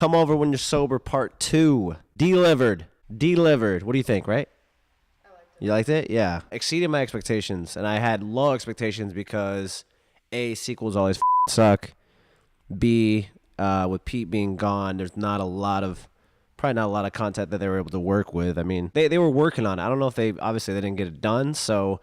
Come Over When You're Sober Part 2. Delivered. Delivered. What do you think, right? You liked it? Yeah. Exceeded my expectations, and I had low expectations because A, sequels always suck. B, with Pete being gone, there's not a lot of, probably not a lot of content that they were able to work with. I mean, they were working on it. I don't know if obviously they didn't get it done, so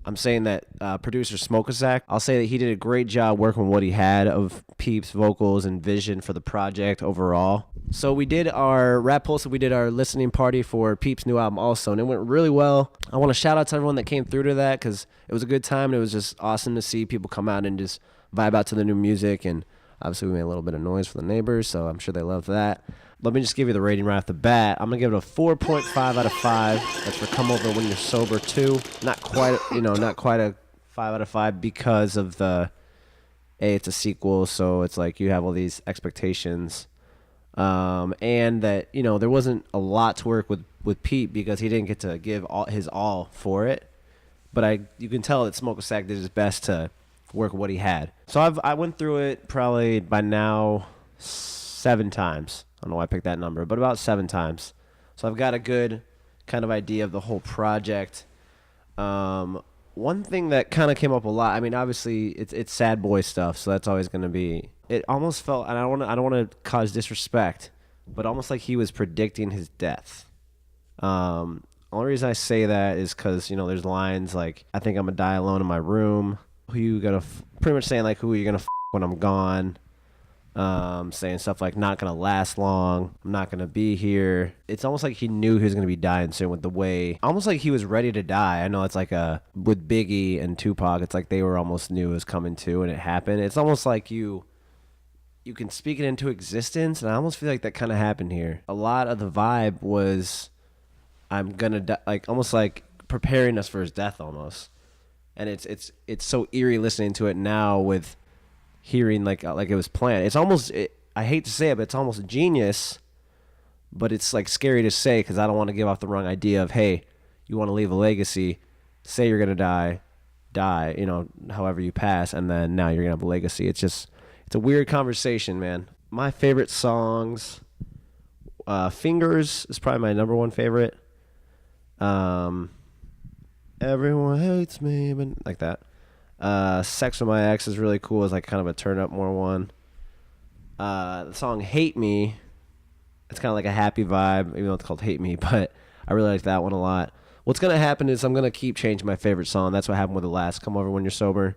I'm saying that producer Smokesack, I'll say that he did a great job working with what he had of Peep's vocals and vision for the project overall. So we did our Rapulsive, we did our listening party for Peep's new album also, and it went really well. I want to shout out to everyone that came through to that because it was a good time, and it was just awesome to see people come out and just vibe out to the new music, and obviously we made a little bit of noise for the neighbors, so I'm sure they loved that. Let me just give you the rating right off the bat. I'm going to give it a 4.5 out of 5. That's for Come Over When You're Sober 2. Not quite a 5 out of 5 because of it's a sequel, so it's like you have all these expectations. And that, there wasn't a lot to work with Pete because he didn't get to give his all for it. But you can tell that Smokesack did his best to work with what he had. So I went through it probably by now 7 times. I don't know why I picked that number, but about 7 times. So I've got a good kind of idea of the whole project. One thing that kind of came up a lot, I mean, obviously it's sad boy stuff, so that's always going to be. It almost felt, and I don't want to cause disrespect, but almost like he was predicting his death. Only reason I say that is because there's lines like, "I think I'm gonna die alone in my room." Who you gonna? Pretty much saying like, "Who are you gonna when I'm gone?" Saying stuff like, "Not gonna last long. I'm not gonna be here." It's almost like he knew he was gonna be dying soon with the way, almost like he was ready to die. I know it's like with Biggie and Tupac, it's like they were almost knew it was coming too, and it happened. It's almost like you can speak it into existence, and I almost feel like that kind of happened here. A lot of the vibe was, I'm gonna die, like almost like preparing us for his death almost. And it's so eerie listening to it now with hearing like it was planned. It's almost, I hate to say it, but it's almost genius, but it's like scary to say because I don't want to give off the wrong idea of, hey, you want to leave a legacy, say you're going to die, however you pass, and then now you're going to have a legacy. It's a weird conversation, man. My favorite songs, Fingers is probably my number one favorite. Everyone hates me, but like that. Sex with My Ex is really cool. It's like kind of a turn up more one. The song Hate Me, it's kind of like a happy vibe, even though it's called Hate Me, but I really like that one a lot. What's going to happen is I'm going to keep changing my favorite song. That's what happened with the last Come Over When You're Sober.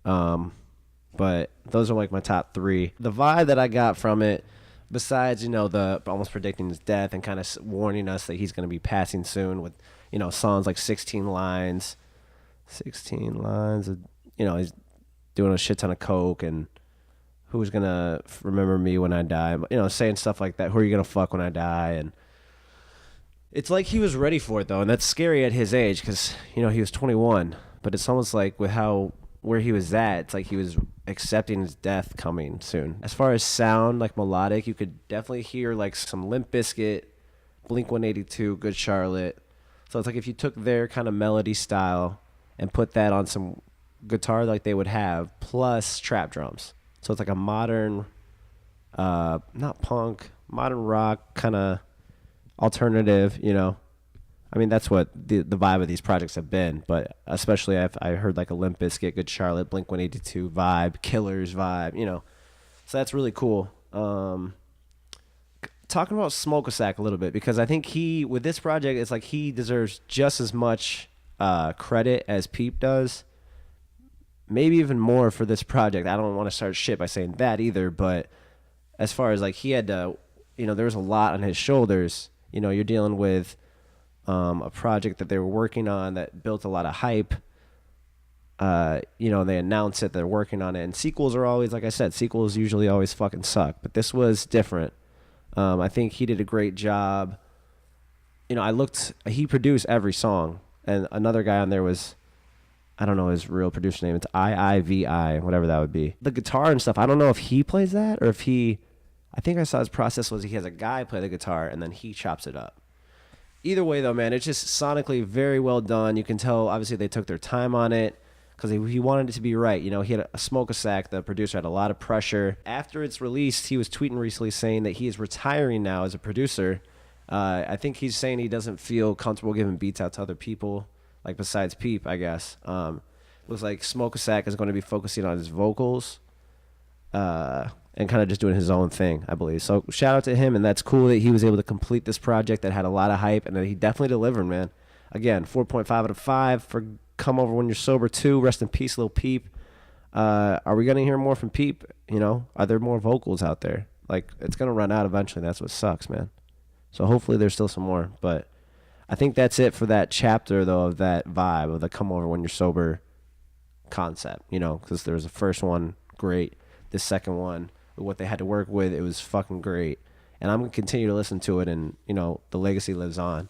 But those are like my top 3. The vibe that I got from it, besides, the almost predicting his death and kind of warning us that he's going to be passing soon with, songs like 16 lines. 16 lines of, he's doing a shit ton of coke and who's going to remember me when I die. Saying stuff like that. Who are you going to fuck when I die? And it's like he was ready for it, though. And that's scary at his age because, he was 21. But it's almost like with where he was at, it's like he was accepting his death coming soon. As far as sound, like melodic, you could definitely hear like some Limp Bizkit, Blink-182, Good Charlotte. So it's like if you took their kind of melody style and put that on some guitar like they would have, plus trap drums. So it's like a modern, not punk, modern rock kind of alternative, I mean, that's what the vibe of these projects have been, but especially I heard like a Limp Bizkit, Good Charlotte, Blink-182 vibe, Killers vibe, So that's really cool. Talking about Smokesack a little bit, because I think with this project, it's like he deserves just as much credit as Peep does. Maybe even more for this project. I don't want to start shit by saying that either, but as far as like he had to, there was a lot on his shoulders. You're dealing with a project that they were working on that built a lot of hype. They announce that they're working on it, and sequels are always, like I said, sequels usually always fucking suck, but this was different. I think he did a great job. He produced every song, and another guy on there was, I don't know his real producer name, it's IIVI, whatever that would be. The guitar and stuff, I don't know if he plays that, or if I think I saw his process was he has a guy play the guitar, and then he chops it up. Either way, though, man, it's just sonically very well done. You can tell, obviously, they took their time on it. because he wanted it to be right. You know, he had a smoke a sack. The producer had a lot of pressure. After it's released, he was tweeting recently saying that he is retiring now as a producer. I think he's saying he doesn't feel comfortable giving beats out to other people, like besides Peep, I guess. Looks like Smoke a Sack is going to be focusing on his vocals and kind of just doing his own thing, I believe. So shout out to him, and that's cool that he was able to complete this project that had a lot of hype, and that he definitely delivered, man. Again, 4.5 out of 5 for Come Over When You're Sober 2. Rest in peace, Lil Peep. Are we going to hear more from Peep? You know, are there more vocals out there? Like, it's going to run out eventually. That's what sucks, man. So hopefully there's still some more. But I think that's it for that chapter, though, of that vibe of the Come Over When You're Sober concept, you know, because there was the first one, great. The second one, what they had to work with, it was fucking great. And I'm going to continue to listen to it, and, you know, the legacy lives on.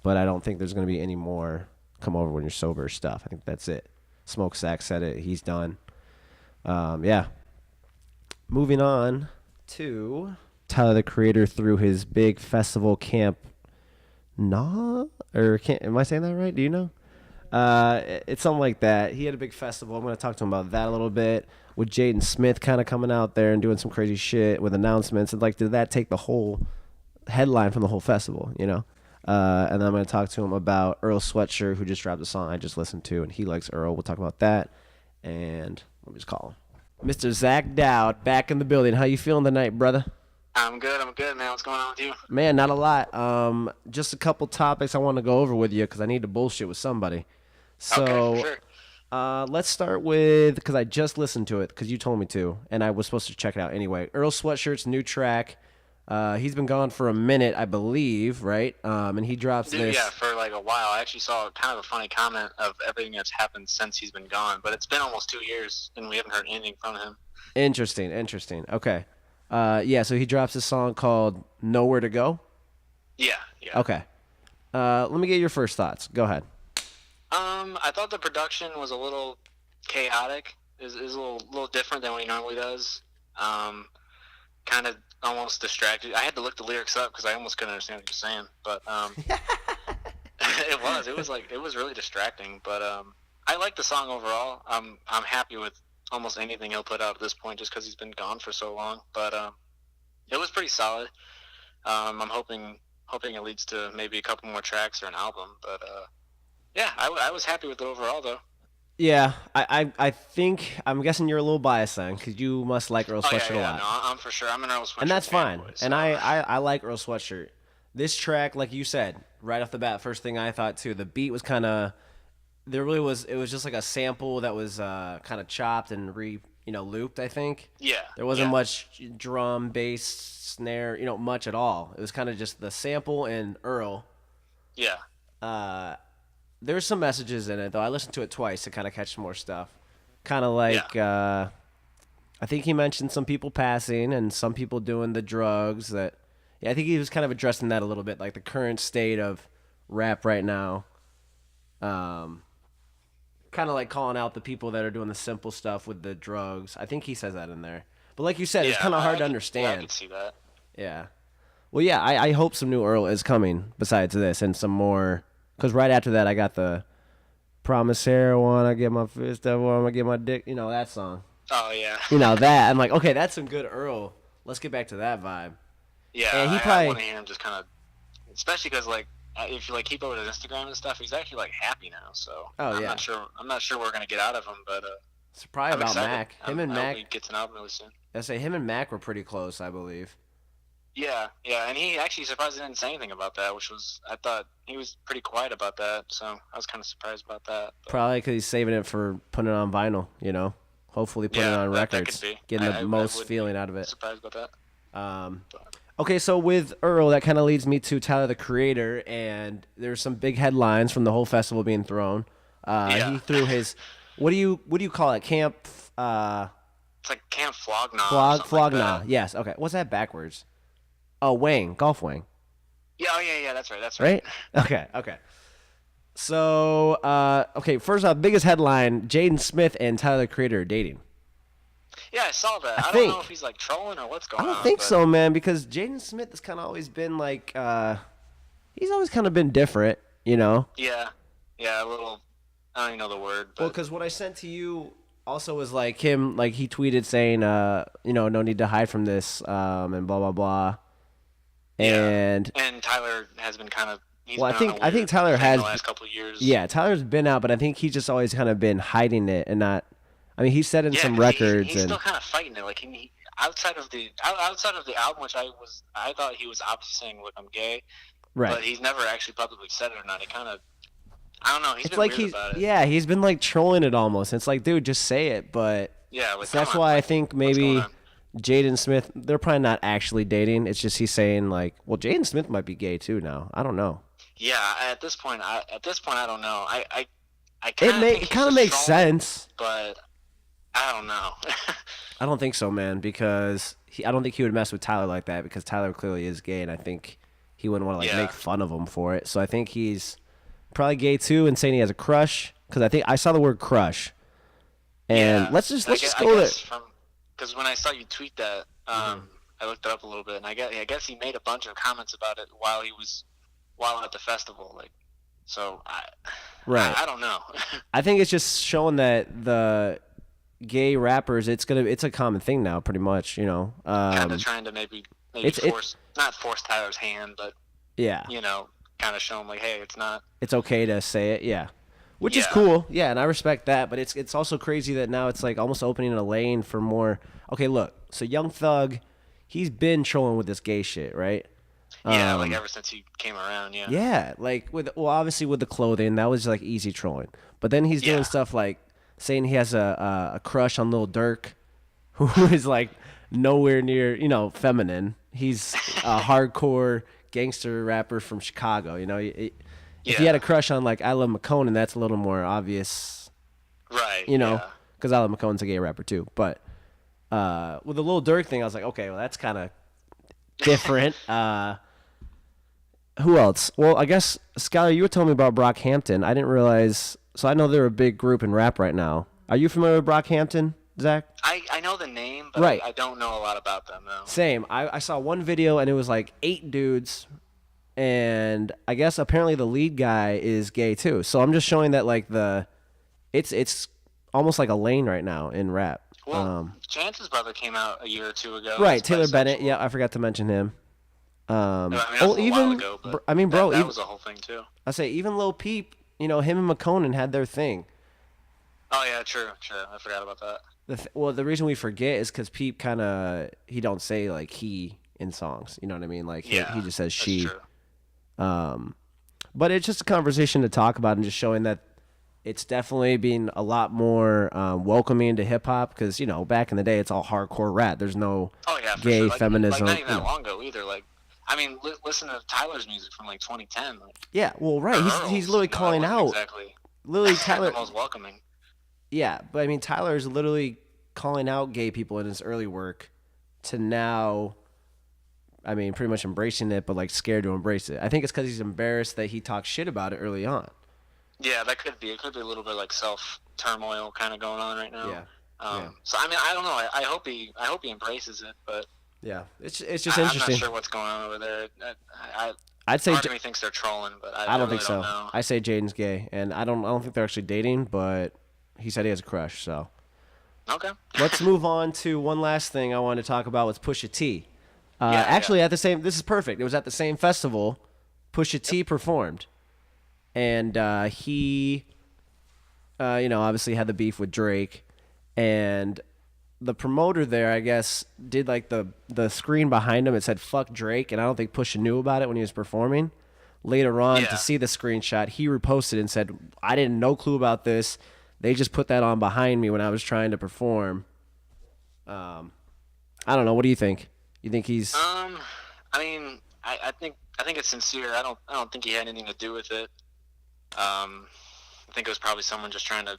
But I don't think there's going to be any more Come Over When You're Sober stuff. I think that's it. Smoke Sack said it. He's done. Yeah. Moving on to Tyler, the Creator, through his big festival camp. Am I saying that right? Do you know? It's something like that. He had a big festival. I'm going to talk to him about that a little bit. With Jaden Smith kind of coming out there and doing some crazy shit with announcements. And, like, did that take the whole headline from the whole festival, you know? And then I'm going to talk to him about Earl Sweatshirt, who just dropped a song I just listened to, and he likes Earl. We'll talk about that. And let me just call him. Mr. Zach Dowd, back in the building. How you feeling tonight, brother? I'm good, man. What's going on with you? Man, not a lot. Just a couple topics I want to go over with you because I need to bullshit with somebody. So, okay, for sure. Let's start with, because I just listened to it because you told me to, and I was supposed to check it out anyway. Earl Sweatshirt's new track. He's been gone for a minute, I believe, right? And he drops this. Yeah, for like a while. I actually saw kind of a funny comment of everything that's happened since he's been gone, but it's been almost 2 years, and we haven't heard anything from him. Interesting. Okay. Yeah, so he drops a song called Nowhere to Go? Yeah. Okay. Let me get your first thoughts. Go ahead. I thought the production was a little chaotic. Is a little different than what he normally does. Kind of almost distracted. I had to look the lyrics up because I almost couldn't understand what he was saying. But it was really distracting. But I like the song overall. I'm happy with almost anything he'll put out at this point, just because he's been gone for so long. But it was pretty solid. I'm hoping it leads to maybe a couple more tracks or an album. But yeah, I was happy with it overall, though. Yeah, I think, I'm guessing you're a little biased then, because you must like Earl Sweatshirt a lot. No, I'm for sure. I'm an Earl Sweatshirt and that's fine. Boy, so. And I like Earl Sweatshirt. This track, like you said, right off the bat, first thing I thought too, the beat was kind of, it was just like a sample that was kind of chopped and looped, I think. Yeah. There wasn't much drum, bass, snare, much at all. It was kind of just the sample and Earl. Yeah. There's some messages in it, though. I listened to it twice to kind of catch some more stuff. Kind of like, I think he mentioned some people passing and some people doing the drugs. I think he was kind of addressing that a little bit, like the current state of rap right now. Kind of like calling out the people that are doing the simple stuff with the drugs. I think he says that in there. But like you said, it's kind of hard to understand. Yeah, I can see that. Yeah. Well, yeah, I hope some new Earl is coming besides this and some more. Because right after that, I got the Promise Heroin, I get my fist up, I get my dick, that song. Oh, yeah. That. I'm like, okay, that's some good Earl. Let's get back to that vibe. Yeah, and I want to hear him just kind of, especially because, like, if you, like, keep up with his Instagram and stuff, he's actually, like, happy now, so. I'm not sure what we're going to get out of him, but. It's probably about excited. Mac. Him and Mac. Hope he gets an album really soon. I say him and Mac were pretty close, I believe. Yeah, and he actually surprised he didn't say anything about that, which was, I thought he was pretty quiet about that, so I was kind of surprised about that. But. Probably because he's saving it for putting it on vinyl, hopefully putting it on records, that could be. Getting the most feeling out of it. Surprised about that. Okay, so with Earl, that kind of leads me to Tyler, the Creator, and there's some big headlines from the whole festival being thrown. He threw his, what do you call it, camp? It's like Camp Flogna. Flogna, yes, okay. What's that backwards? Oh, Wang, Golf Wang. Yeah, that's right. Okay. So, first off, biggest headline, Jaden Smith and Tyler, the Creator are dating. Yeah, I saw that. I don't know if he's, like, trolling or what's going on. I don't think so, man, because Jaden Smith has kind of always been, like, he's always kind of been different, Yeah, a little, I don't even know the word. But Well, because what I sent to you also was like him, like he tweeted saying, no need to hide from this, and blah blah blah. And Tyler has been kind of. Well, I think Tyler has the last couple of years. Yeah, Tyler's been out, but I think he's just always kind of been hiding it and not. I mean, he said in some records he's still kind of fighting it. Like outside of the album, which I thought he was obviously saying, "Look, I'm gay," right? But he's never actually publicly said it or not. He kind of, I don't know. He's been like weird about it. Yeah, he's been like trolling it almost. It's like, dude, just say it. But yeah, like, so that's why I think maybe Jaden Smith, they're probably not actually dating. It's just he's saying like, well, Jaden Smith might be gay too now. I don't know. Yeah, at this point, I don't know. I it kind of makes sense, but I don't know. I don't think so, man, because I don't think he would mess with Tyler like that because Tyler clearly is gay, and I think he wouldn't want to make fun of him for it. So I think he's probably gay too, and saying he has a crush because I think I saw the word crush, and let's just go there. Because when I saw you tweet that, I looked it up a little bit, and I guess he made a bunch of comments about it while at the festival, like, so I don't know. I think it's just showing that the gay rappers, it's a common thing now, pretty much, you know. Kind of trying to maybe not force Tyler's hand, but you know, kind of show him like, hey, it's okay to say it, which is cool, and I respect that. But it's also crazy that now it's like almost opening a lane for more. Okay, look, so Young Thug, he's been trolling with this gay shit, right? Yeah, like ever since he came around, yeah. Yeah, like obviously with the clothing, that was like easy trolling. But then he's doing stuff like saying he has a crush on Lil Durk, who is like nowhere near, you know, feminine. He's a hardcore gangster rapper from Chicago, you know. If he had a crush on like I Love McConan, that's a little more obvious. Right. You know, because I Love McConan's a gay rapper too. But with the Lil Durk thing, I was like, okay, well that's kind of different. Who else? Well, I guess, Skylar, you were telling me about Brockhampton. I didn't realize. So I know they're a big group in rap right now. Are you familiar with Brockhampton, Zach? I know the name, but I don't know a lot about them, though. Same. I saw one video, and it was like 8 dudes, and I guess apparently the lead guy is gay, too. So I'm just showing that, like, it's almost like a lane right now in rap. Well, Chance's brother came out a year or two ago. Right, Taylor Bennett. Yeah, I forgot to mention him. That was a while ago, but that was a whole thing too. I say even Lil Peep, you know, him and McConan had their thing. Oh yeah, true. I forgot about that. The reason we forget is because Peep he don't say like he in songs. You know what I mean? Like he just says she. True. But it's just a conversation to talk about and just showing that it's definitely been a lot more welcoming to hip hop because, you know, back in the day it's all hardcore rap. There's no gay feminism. Like not even that long ago either. Like. I mean, listen to Tyler's music from like 2010. Like, yeah, well, right. He's literally calling out. Exactly. Literally, Tyler. The most welcoming. Yeah, but I mean, Tyler's literally calling out gay people in his early work to now, I mean, pretty much embracing it, but like scared to embrace it. I think it's because he's embarrassed that he talked shit about it early on. Yeah, that could be. It could be a little bit like self-turmoil kind of going on right now. Yeah. So I mean, I don't know. I hope he embraces it, but. Yeah, it's just interesting. I'm not sure what's going on over there. I'd say part of me thinks they're trolling, but I don't really think so. Don't know. I say Jaden's gay, and I don't think they're actually dating, but he said he has a crush. So okay, let's move on to one last thing I wanted to talk about was Pusha T. At the same. This is perfect. It was at the same festival. Pusha T performed, and he, obviously had the beef with Drake, and the promoter there, I guess, did like the screen behind him. It said "fuck Drake," and I don't think Pusha knew about it when he was performing. Later on, to see the screenshot, he reposted and said, "I didn't no clue about this. They just put that on behind me when I was trying to perform." I don't know. What do you think? You think he's? I mean, I think it's sincere. I don't think he had anything to do with it. I think it was probably someone just trying to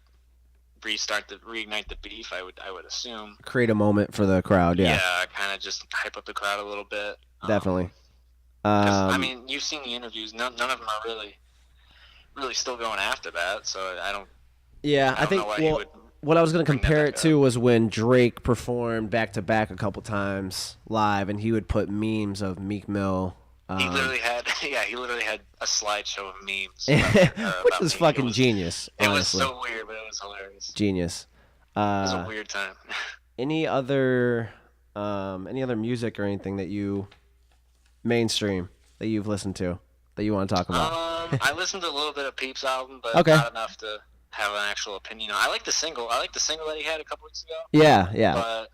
reignite the beef. I would assume. Create a moment for the crowd. Yeah. Yeah, kind of just hype up the crowd a little bit. Definitely. I mean, you've seen the interviews. None of them are really still going after that. So I don't. Yeah, I think. What I was going to compare it to was when Drake performed back to back a couple times live, and he would put memes of Meek Mill. He literally had Yeah, he literally had a slideshow of memes Which about was me. fucking genius, It was honestly. so weird, but it was hilarious. Genius. It was a weird time. Any other music or anything that you mainstream that you've listened to that you want to talk about? I listened to a little bit of Peep's album, but Okay. not enough to have an actual opinion on. I like the single. I like the single that he had a couple weeks ago. Yeah, yeah. But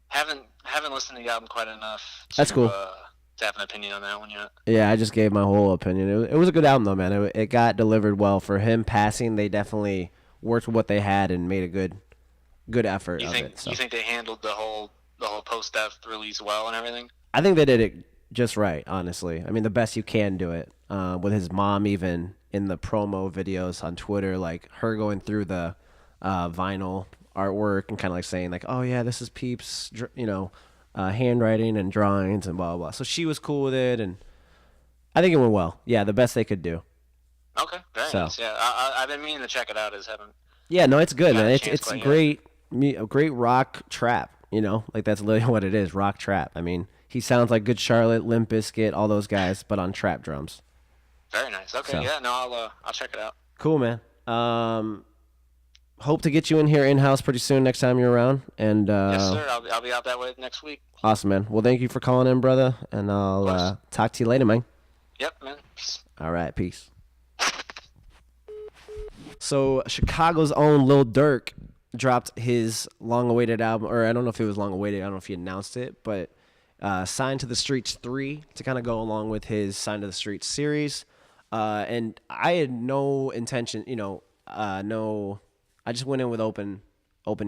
haven't listened to the album quite enough to, That's cool. To have an opinion on that one yet. Yeah, I just gave my whole opinion. It was a good album though, man. It got delivered well. For him passing, they definitely worked with what they had and made a good effort of it. So. You think they handled the whole post-death release well and everything? I think they did it just right, honestly. I mean, the best you can do it. With his mom even in the promo videos on Twitter, like her going through the vinyl artwork and kind of like saying like, oh yeah, this is Peep's, handwriting and drawings and blah, blah, blah. So she was cool with it, and I think it went well. Yeah, the best they could do. Okay, very nice. Yeah, I've been meaning to check it out. Yeah, no, it's good, man. It's great rock trap. Like that's literally what it is, rock trap. I mean, he sounds like Good Charlotte, Limp Bizkit, all those guys, but on trap drums. Very nice. Okay, so. Yeah, no, I'll check it out. Cool, man. Hope to get you in here in-house pretty soon next time you're around. And yes, sir. I'll be out that way next week. Awesome, man. Well, thank you for calling in, brother, and I'll talk to you later, man. Yep, man. Peace. All right, peace. So Chicago's own Lil Durk dropped his long-awaited album, or I don't know if it was long-awaited. I don't know if he announced it, but Signed to the Streets 3 to kind of go along with his Signed to the Streets series. And I had no intention, I just went in with open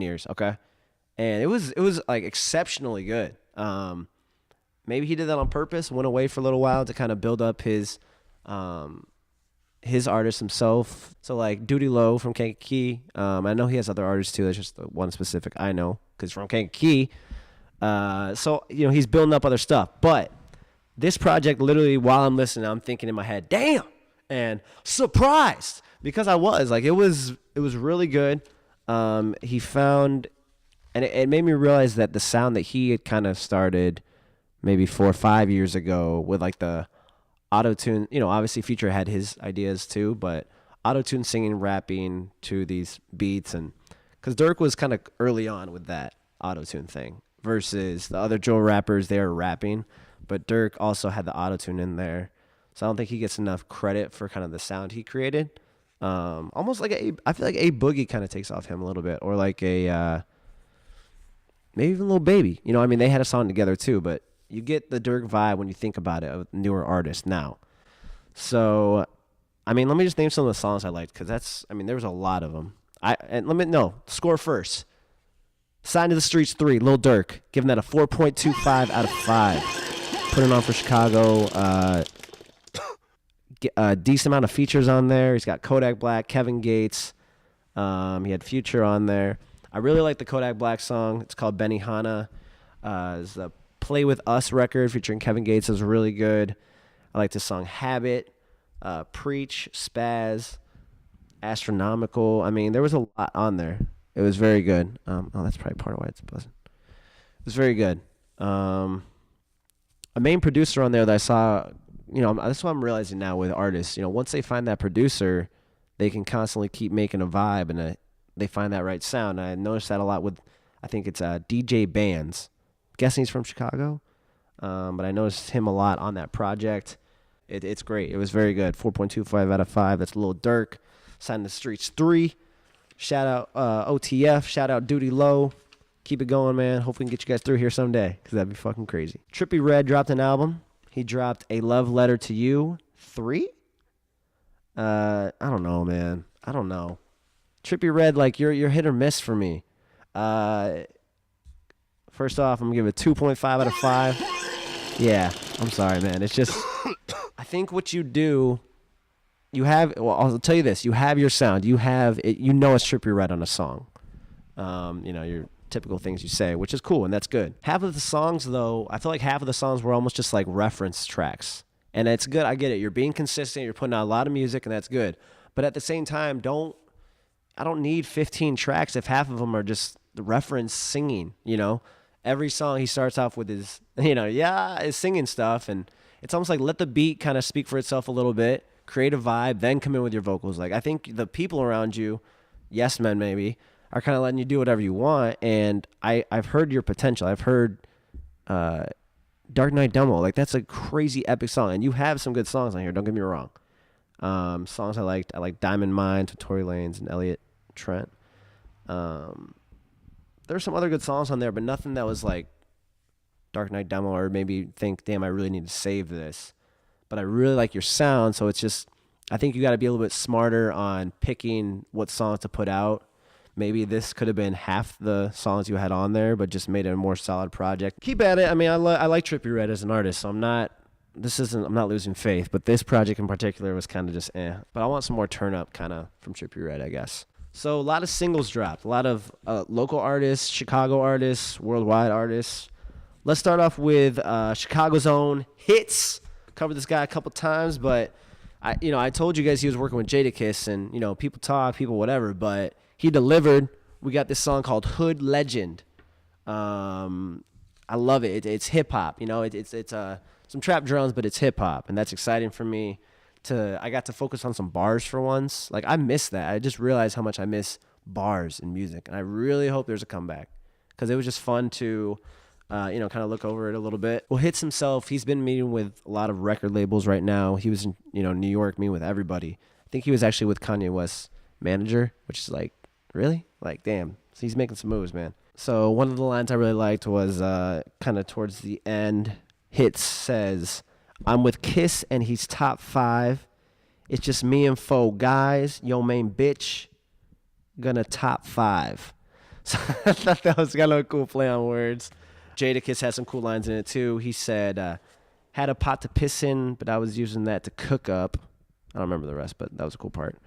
ears, okay? And it was like exceptionally good. Maybe he did that on purpose, went away for a little while to kind of build up his artist himself. So like Duty Low from Kankakee. I know he has other artists too. That's just the one specific I know because from Kankakee. So he's building up other stuff. But this project, literally, while I'm listening, I'm thinking in my head, damn, and surprised because I was like, it was really good. He found, and it made me realize that the sound that he had kind of started maybe 4 or 5 years ago with like the auto-tune, obviously Future had his ideas too, but auto-tune singing, rapping to these beats, and because Durk was kind of early on with that auto-tune thing versus the other Joe rappers, they were rapping, but Durk also had the auto-tune in there, so I don't think he gets enough credit for kind of the sound he created. Almost like I feel like A Boogie kind of takes off him a little bit, or like a maybe even Lil Baby. I mean, they had a song together too, but you get the Durk vibe when you think about it of newer artists now. So, I mean, let me just name some of the songs I liked because there was a lot of them. Score first. Signed to the Streets 3, Lil Durk, giving that a 4.25 out of 5. Putting on for Chicago. A decent amount of features on there. He's got Kodak Black, Kevin Gates. He had Future on there. I really like the Kodak Black song. It's called Benihana. It's the Play With Us record featuring Kevin Gates. It was really good. I like the song Habit, Preach, Spaz, Astronomical. I mean, there was a lot on there. It was very good. That's probably part of why it's buzzing. It was very good. A main producer on there that I saw, that's what I'm realizing now with artists. Once they find that producer, they can constantly keep making a vibe, and they find that right sound. And I noticed that a lot with, I think it's DJ Bands. Guessing he's from Chicago, but I noticed him a lot on that project. It's great. It was very good. 4.25 out of 5. That's Lil Durk. Signed to the Streets 3. Shout out OTF. Shout out Duty Low. Keep it going, man. Hopefully we can get you guys through here someday because that'd be fucking crazy. Trippie Redd dropped an album. He dropped A Love Letter to You 3. I don't know, man. I don't know. Trippie Redd, like you're hit or miss for me. First off, I'm going to give it 2.5 out of 5. Yeah, I'm sorry, man. It's just, I think what you do, I'll tell you this. You have your sound. You have it. It's Trippie Redd on a song. Your typical things you say, which is cool, and that's good. Half of the songs, though, I feel like half of the songs were almost just like reference tracks. And it's good. I get it. You're being consistent. You're putting out a lot of music, and that's good. But at the same time, I don't need 15 tracks if half of them are just the reference singing, Every song he starts off with his singing stuff, and it's almost like let the beat kind of speak for itself a little bit, create a vibe, then come in with your vocals. Like I think the people around you, yes men maybe, are kind of letting you do whatever you want. And I've heard your potential. I've heard Dark Knight Demo. Like that's a crazy epic song, and you have some good songs on here. Don't get me wrong. Songs I liked. I like Diamond Mine, Tory Lanez, and Elliot Trent. There's some other good songs on there, but nothing that was like Dark Knight Demo or maybe think, damn, I really need to save this. But I really like your sound, so it's just, I think you got to be a little bit smarter on picking what songs to put out. Maybe this could have been half the songs you had on there, but just made it a more solid project. Keep at it. I mean, I like Trippie Redd as an artist, so I'm not losing faith, but this project in particular was kind of just But I want some more turn up kind of from Trippie Redd, I guess. So a lot of singles dropped, a lot of local artists, Chicago artists, worldwide artists. Let's start off with Chicago's own Hits. Covered this guy a couple times, but I told you guys he was working with Jadakiss, and people talk, people whatever, but he delivered. We got this song called Hood Legend. I love it. It's hip hop. It's some trap drums, but it's hip hop, and that's exciting for me. I got to focus on some bars for once. Like I miss that. I just realized how much I miss bars in music, and I really hope there's a comeback because it was just fun to, kind of look over it a little bit. Well, Hits himself, he's been meeting with a lot of record labels right now. He was in, New York meeting with everybody. I think he was actually with Kanye West's manager, which is like, really? Like, damn. So he's making some moves, man. So one of the lines I really liked was kind of towards the end. Hits says, I'm with Kiss and he's top 5. It's just me and 4 guys. Yo, main bitch, gonna top 5. So I thought that was kind of a cool play on words. Jadakiss had some cool lines in it too. He said, had a pot to piss in, but I was using that to cook up. I don't remember the rest, but that was a cool part.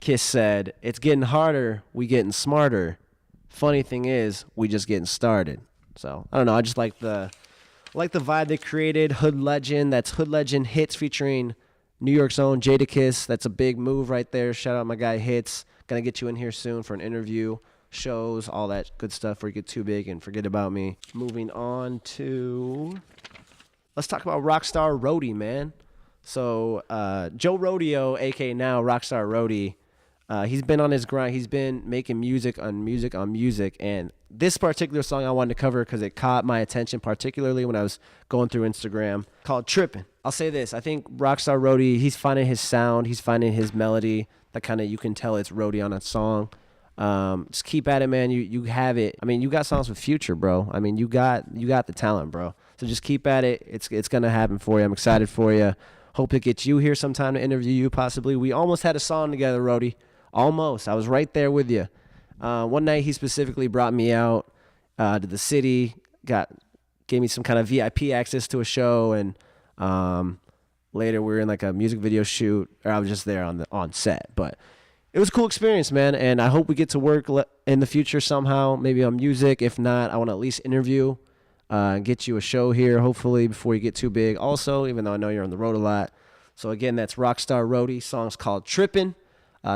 Kiss said, it's getting harder, we getting smarter. Funny thing is, we just getting started. So, I don't know, I just like the vibe they created. Hood Legend, that's Hood Legend Hits featuring New York's own Jadakiss. That's a big move right there. Shout out my guy Hits. Gonna get you in here soon for an interview, shows, all that good stuff before you get too big and forget about me. Moving on to, let's talk about Rockstar Roadie, man. So, Joe Rodeo, aka now Rockstar Roadie, he's been on his grind. He's been making music, and this particular song I wanted to cover because it caught my attention, particularly when I was going through Instagram, called Trippin'. I'll say this. I think Rockstar Roadie, he's finding his sound. He's finding his melody that kind of, you can tell it's Roadie on a song. Just keep at it, man. You have it. I mean, you got songs with Future, bro. I mean, you got the talent, bro. So just keep at it. It's going to happen for you. I'm excited for you. Hope to get you here sometime to interview you, possibly. We almost had a song together, Roadie. Almost. I was right there with you. One night he specifically brought me out to the city, gave me some kind of VIP access to a show, and later we were in like a music video shoot, or I was just there on set. But it was a cool experience, man, and I hope we get to work in the future somehow, maybe on music. If not, I want to at least interview, get you a show here, hopefully, before you get too big. Also, even though I know you're on the road a lot. So again, that's Rockstar Roadie. Song's called Trippin'.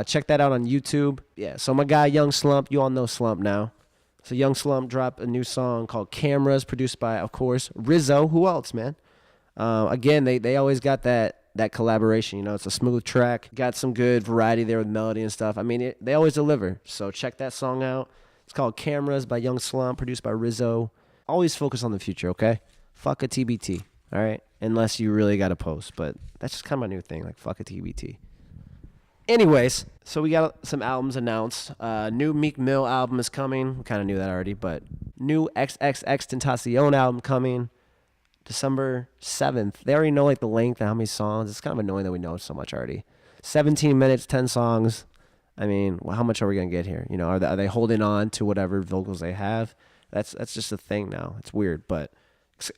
Check that out on YouTube. Yeah, so my guy Young Slump, you all know Slump now. So Young Slump dropped a new song called Cameras, produced by, of course, Rizzo. Who else, man? Again, they always got that collaboration. It's a smooth track. Got some good variety there with melody and stuff. I mean, they always deliver. So check that song out. It's called Cameras by Young Slump, produced by Rizzo. Always focus on the future, okay? Fuck a TBT, all right? Unless you really got to post. But that's just kind of my new thing, like fuck a TBT. Anyways, so we got some albums announced. New Meek Mill album is coming. We kind of knew that already, but new XXXTentacion album coming December 7th. They already know like the length and how many songs. It's kind of annoying that we know so much already. 17 minutes, 10 songs. I mean, how much are we going to get here? Are they holding on to whatever vocals they have? That's just a thing now. It's weird, but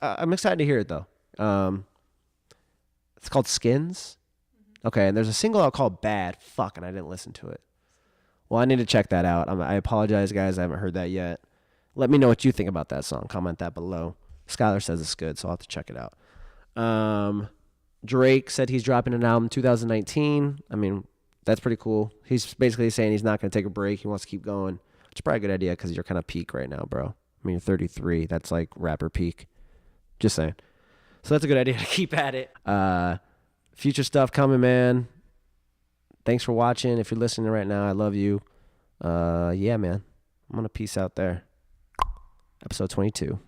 I'm excited to hear it though. It's called Skins. Okay, and there's a single out called Bad. Fuck, and I didn't listen to it. Well, I need to check that out. I apologize, guys. I haven't heard that yet. Let me know what you think about that song. Comment that below. Skylar says it's good, so I'll have to check it out. Drake said he's dropping an album 2019. I mean, that's pretty cool. He's basically saying he's not going to take a break. He wants to keep going. It's probably a good idea because you're kind of peak right now, bro. I mean, you're 33. That's like rapper peak. Just saying. So that's a good idea to keep at it. Future stuff coming, man. Thanks for watching. If you're listening right now, I love you. Yeah, man. I'm going to peace out there. Episode 22.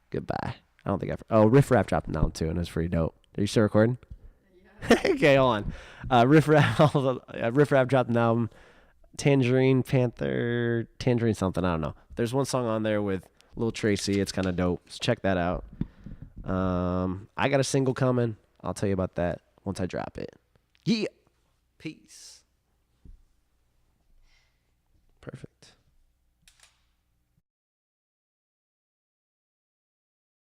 Goodbye. I don't think Riff Rap dropped down too, and it's pretty dope. Are you still recording? Yeah. Okay, hold on. Riff Rap dropped an album. Tangerine Panther, Tangerine something, I don't know. There's one song on there with Lil Tracy. It's kind of dope. So check that out. I got a single coming. I'll tell you about that once I drop it. Yeah. Peace. Perfect.